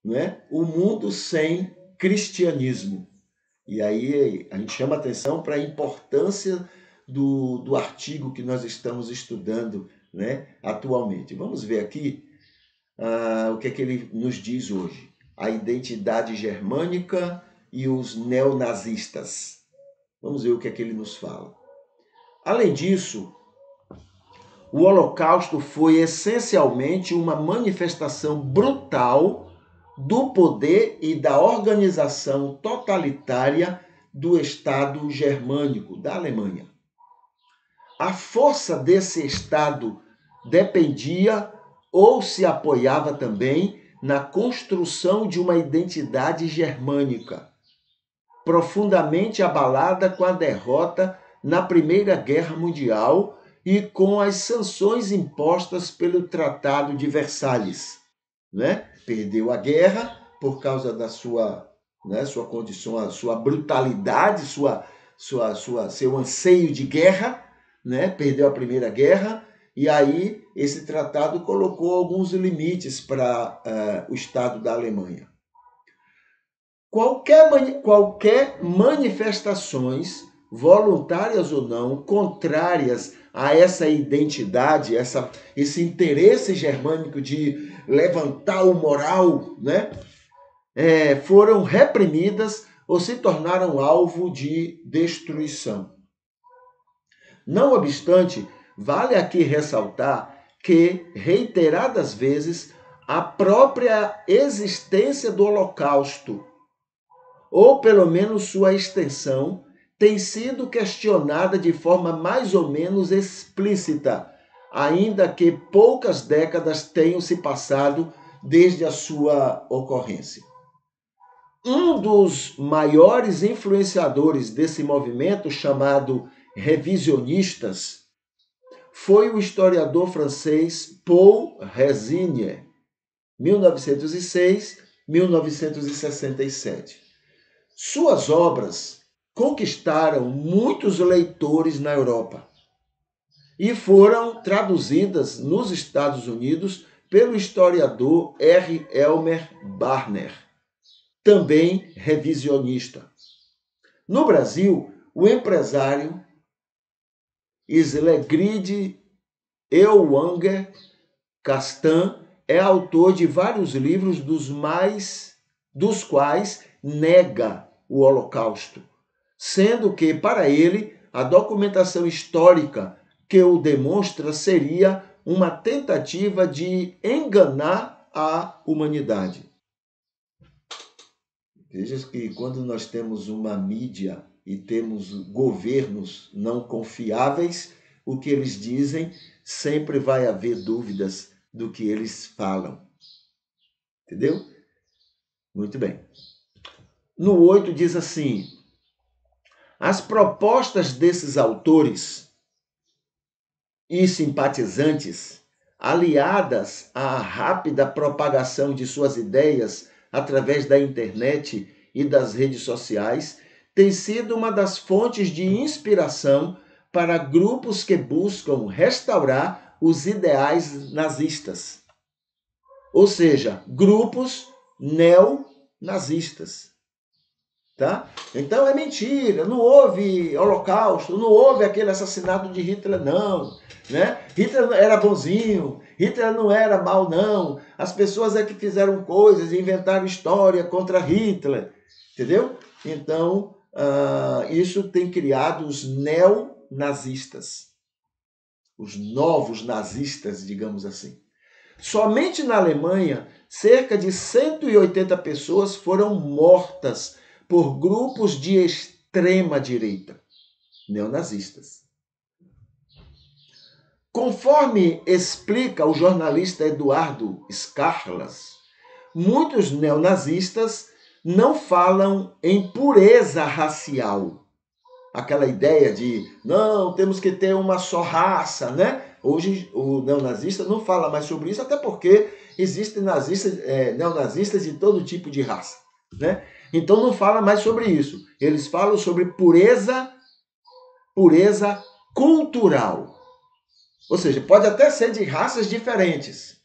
né? O mundo sem cristianismo. E aí a gente chama atenção para a importância do artigo que nós estamos estudando, né, atualmente. Vamos ver aqui o que é que ele nos diz hoje. A identidade germânica e os neonazistas. Vamos ver o que é que ele nos fala. Além disso, o Holocausto foi essencialmente uma manifestação brutal do poder e da organização totalitária do Estado germânico, da Alemanha. A força desse Estado dependia ou se apoiava também na construção de uma identidade germânica, profundamente abalada com a derrota na Primeira Guerra Mundial e com as sanções impostas pelo Tratado de Versalhes, né? Perdeu a guerra por causa da sua, né, sua condição, a sua brutalidade, seu anseio de guerra, né? Perdeu a Primeira Guerra e aí esse tratado colocou alguns limites para o Estado da Alemanha. Qualquer manifestações, voluntárias ou não, contrárias a essa identidade, esse interesse germânico de levantar o moral, né, foram reprimidas ou se tornaram alvo de destruição. Não obstante, vale aqui ressaltar que, reiteradas vezes, a própria existência do Holocausto, ou pelo menos sua extensão, tem sido questionada de forma mais ou menos explícita, ainda que poucas décadas tenham se passado desde a sua ocorrência. Um dos maiores influenciadores desse movimento, chamado revisionistas, foi o historiador francês Paul Rezinier, 1906-1967. Suas obras conquistaram muitos leitores na Europa e foram traduzidas nos Estados Unidos pelo historiador R. Elmer Barner, também revisionista. No Brasil, o empresário Slegrid Ellwanger Castan é autor de vários livros dos quais nega o Holocausto, sendo que, para ele, a documentação histórica que o demonstra seria uma tentativa de enganar a humanidade. Veja que quando nós temos uma mídia e temos governos não confiáveis, o que eles dizem sempre vai haver dúvidas do que eles falam. Entendeu? Muito bem. No 8 diz assim: as propostas desses autores e simpatizantes, aliadas à rápida propagação de suas ideias através da internet e das redes sociais, têm sido uma das fontes de inspiração para grupos que buscam restaurar os ideais nazistas. Ou seja, grupos neonazistas. Tá? Então é mentira, não houve holocausto, não houve aquele assassinato de Hitler, não. Né? Hitler era bonzinho, Hitler não era mal, não. As pessoas é que fizeram coisas e inventaram história contra Hitler. Entendeu? Então, isso tem criado os neonazistas, os novos nazistas, digamos assim. Somente na Alemanha, cerca de 180 pessoas foram mortas por grupos de extrema direita, neonazistas. Conforme explica o jornalista Eduardo Scarlas, muitos neonazistas não falam em pureza racial. Aquela ideia de, não, temos que ter uma só raça, né? Hoje o neonazista não fala mais sobre isso, até porque existem neonazistas de todo tipo de raça, né? Então não fala mais sobre isso. Eles falam sobre pureza cultural. Ou seja, pode até ser de raças diferentes,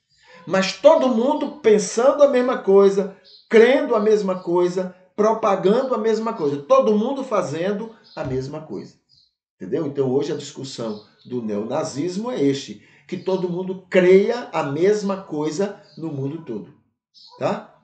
mas todo mundo pensando a mesma coisa, crendo a mesma coisa, propagando a mesma coisa, todo mundo fazendo a mesma coisa. Entendeu? Então hoje a discussão do neonazismo é que todo mundo creia a mesma coisa no mundo todo, tá?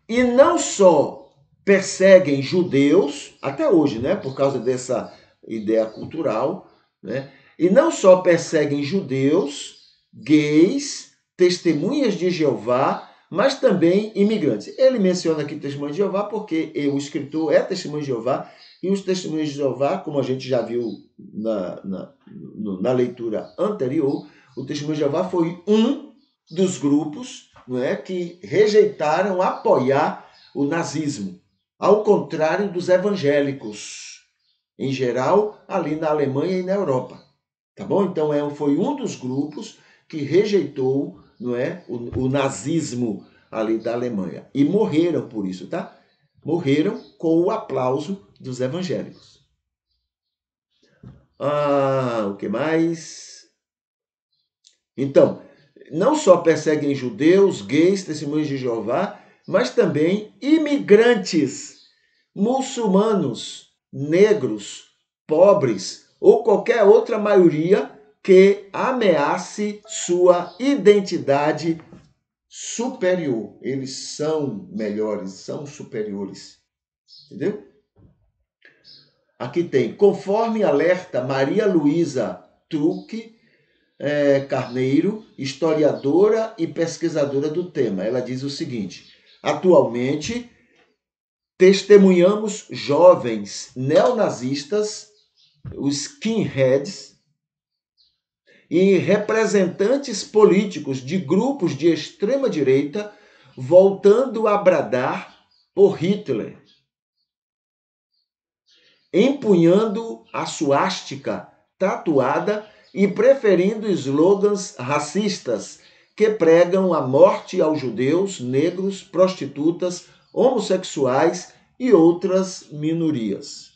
E não só perseguem judeus, até hoje, né, por causa dessa ideia cultural, né? E não só perseguem judeus, gays, testemunhas de Jeová, mas também imigrantes. Ele menciona aqui testemunha de Jeová porque o escritor é testemunha de Jeová, e os testemunhos de Jeová, como a gente já viu na leitura anterior, o testemunho de Jeová foi um dos grupos, não é, que rejeitaram apoiar o nazismo, ao contrário dos evangélicos, em geral, ali na Alemanha e na Europa. Tá bom? Então foi um dos grupos que rejeitou, não é, o nazismo ali da Alemanha. E morreram por isso, tá? Morreram com o aplauso dos evangélicos. O que mais? Então, não só perseguem judeus, gays, testemunhas de Jeová, mas também imigrantes, muçulmanos, negros, pobres ou qualquer outra maioria que ameace sua identidade superior. Eles são melhores, são superiores. Entendeu? Aqui tem, conforme alerta Maria Luísa Truque Carneiro, historiadora e pesquisadora do tema. Ela diz o seguinte: atualmente, testemunhamos jovens neonazistas, os skinheads, e representantes políticos de grupos de extrema-direita voltando a bradar por Hitler, empunhando a suástica tatuada e preferindo slogans racistas que pregam a morte aos judeus, negros, prostitutas, homossexuais e outras minorias.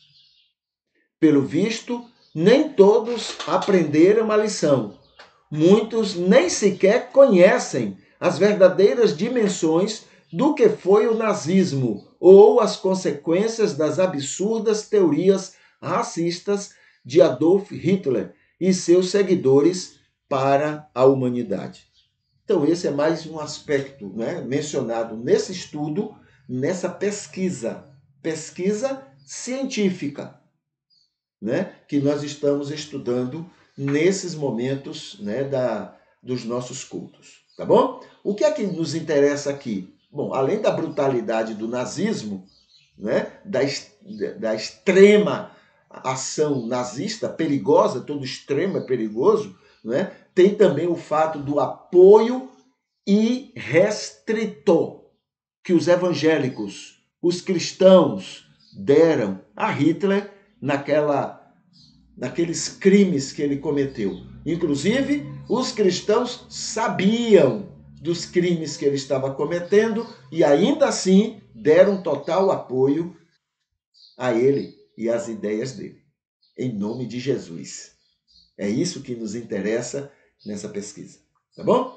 Pelo visto, nem todos aprenderam a lição. Muitos nem sequer conhecem as verdadeiras dimensões do que foi o nazismo ou as consequências das absurdas teorias racistas de Adolf Hitler e seus seguidores para a humanidade. Então, esse é mais um aspecto, né, mencionado nesse estudo, nessa pesquisa científica, né, que nós estamos estudando nesses momentos, né, dos nossos cultos. Tá bom? O que é que nos interessa aqui? Bom, além da brutalidade do nazismo, né, da extrema ação nazista, perigosa, todo extremo é perigoso, né, tem também o fato do apoio irrestrito que os evangélicos, os cristãos deram a Hitler naqueles crimes que ele cometeu. Inclusive, os cristãos sabiam dos crimes que ele estava cometendo e ainda assim deram total apoio a ele e às ideias dele. Em nome de Jesus. É isso que nos interessa nessa pesquisa. Tá bom?